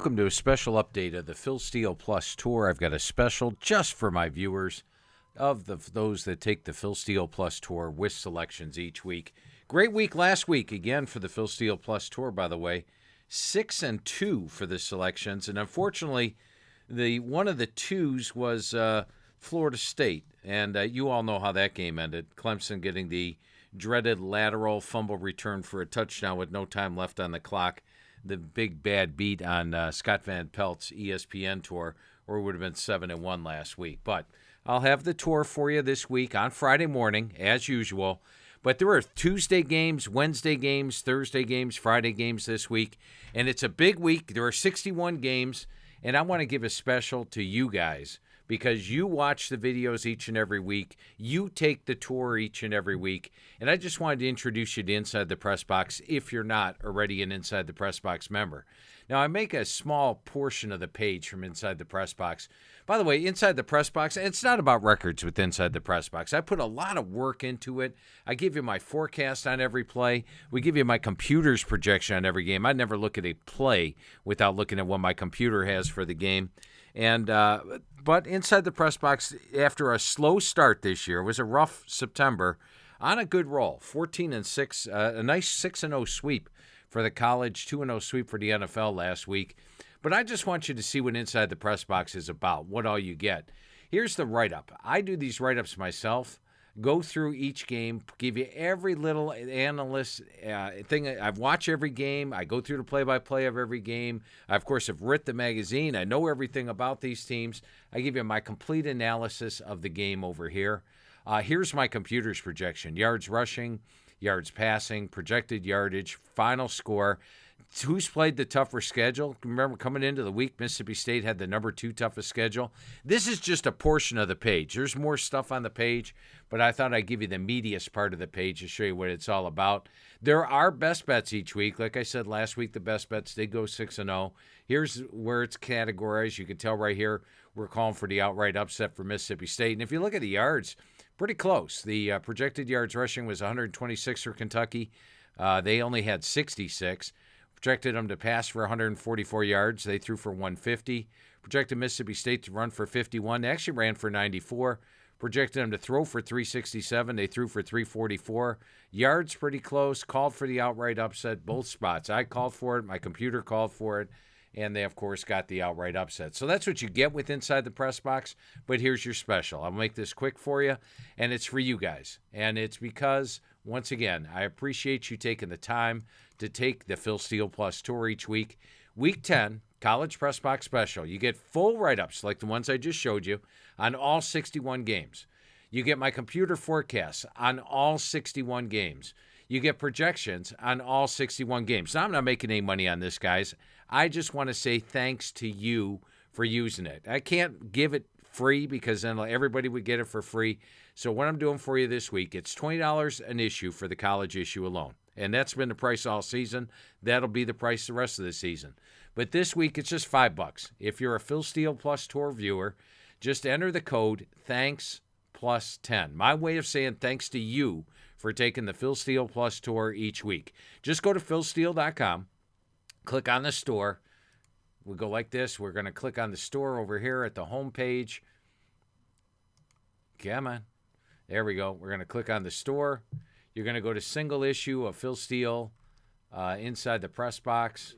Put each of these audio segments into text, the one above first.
Welcome to a special update of the Phil Steele Plus Tour. I've got a special just for my viewers of those that take the Phil Steele Plus Tour with selections each week. Great week last week, again, for the Phil Steele Plus Tour, by the way. 6-2 for the selections, and unfortunately, one of the twos was Florida State, and you all know how that game ended. Clemson getting the dreaded lateral fumble return for a touchdown with no time left on the clock. The big bad beat on Scott Van Pelt's ESPN tour, or it would have been 7-1 last week. But I'll have the tour for you this week on Friday morning, as usual. But there are Tuesday games, Wednesday games, Thursday games, Friday games this week. And it's a big week. There are 61 games. And I want to give a special to you guys because you watch the videos each and every week. You take the tour each and every week. And I just wanted to introduce you to Inside the Press Box if you're not already an Inside the Press Box member. Now, I make a small portion of the page from Inside the Press Box. By the way, Inside the Press Box, it's not about records with Inside the Press Box. I put a lot of work into it. I give you my forecast on every play. We give you my computer's projection on every game. I never look at a play without looking at what my computer has for the game. And but Inside the Press Box, after a slow start this year, it was a rough September, on a good roll, 14-6, a nice 6-0 sweep for the college, 2-0 sweep for the NFL last week. But I just want you to see what Inside the Press Box is about, what all you get. Here's the write-up. I do these write-ups myself, go through each game, give you every little analyst thing. I watch every game. I go through the play-by-play of every game. I, of course, have written the magazine. I know everything about these teams. I give you my complete analysis of the game over here. Here's my computer's projection. Yards rushing, yards passing, projected yardage, final score. Who's played the tougher schedule? Remember, coming into the week, Mississippi State had the number 2 toughest schedule. This is just a portion of the page. There's more stuff on the page, but I thought I'd give you the meatiest part of the page to show you what it's all about. There are best bets each week. Like I said last week, the best bets did go 6-0. Here's where it's categorized. You can tell right here we're calling for the outright upset for Mississippi State. And if you look at the yards, pretty close. The projected yards rushing was 126 for Kentucky. They only had 66. Projected them to pass for 144 yards. They threw for 150. Projected Mississippi State to run for 51. They actually ran for 94. Projected them to throw for 367. They threw for 344. Yards pretty close. Called for the outright upset, both spots. I called for it. My computer called for it. And they, of course, got the outright upset. So that's what you get with Inside the Press Box. But here's your special. I'll make this quick for you. And it's for you guys. And it's because, once again, I appreciate you taking the time to take the Phil Steele Plus Tour each week. Week 10, College Press Box Special. You get full write-ups like the ones I just showed you on all 61 games. You get my computer forecasts on all 61 games. You get projections on all 61 games. Now, I'm not making any money on this, guys. I just want to say thanks to you for using it. I can't give it free because then everybody would get it for free. So what I'm doing for you this week, it's $20 an issue for the college issue alone. And that's been the price all season. That'll be the price the rest of the season. But this week, it's just $5. If you're a Phil Steele Plus Tour viewer, just enter the code THANKS+10. My way of saying thanks to you for taking the Phil Steele Plus Tour each week. Just go to philsteele.com, click on the store. We go like this. We're going to click on the store over here at the home page. Come on. There we go. We're going to click on the store. You're going to go to single issue of Phil Steele Inside the Press Box,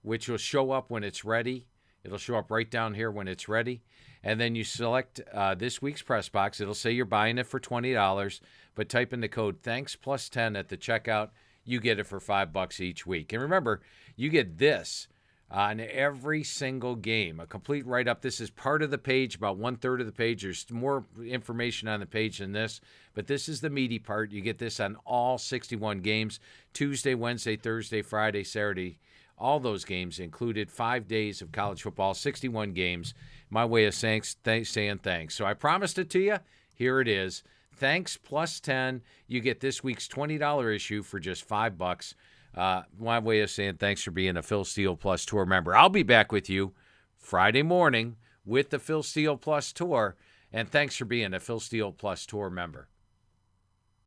which will show up when it's ready. It'll show up right down here when it's ready. And then you select this week's press box. It'll say you're buying it for $20, but type in the code THANKS+10 at the checkout. You get it for $5 each week. And remember, you get this on every single game, a complete write-up. This is part of the page, about 1/3 of the page. There's more information on the page than this, but this is the meaty part. You get this on all 61 games, Tuesday, Wednesday, Thursday, Friday, Saturday. All those games included 5 days of college football, 61 games. My way of saying thanks. So I promised it to you. Here it is. THANKS+10. You get this week's $20 issue for just $5. My way of saying thanks for being a Phil Steele Plus Tour member. I'll be back with you Friday morning with the Phil Steele Plus Tour. And thanks for being a Phil Steele Plus Tour member.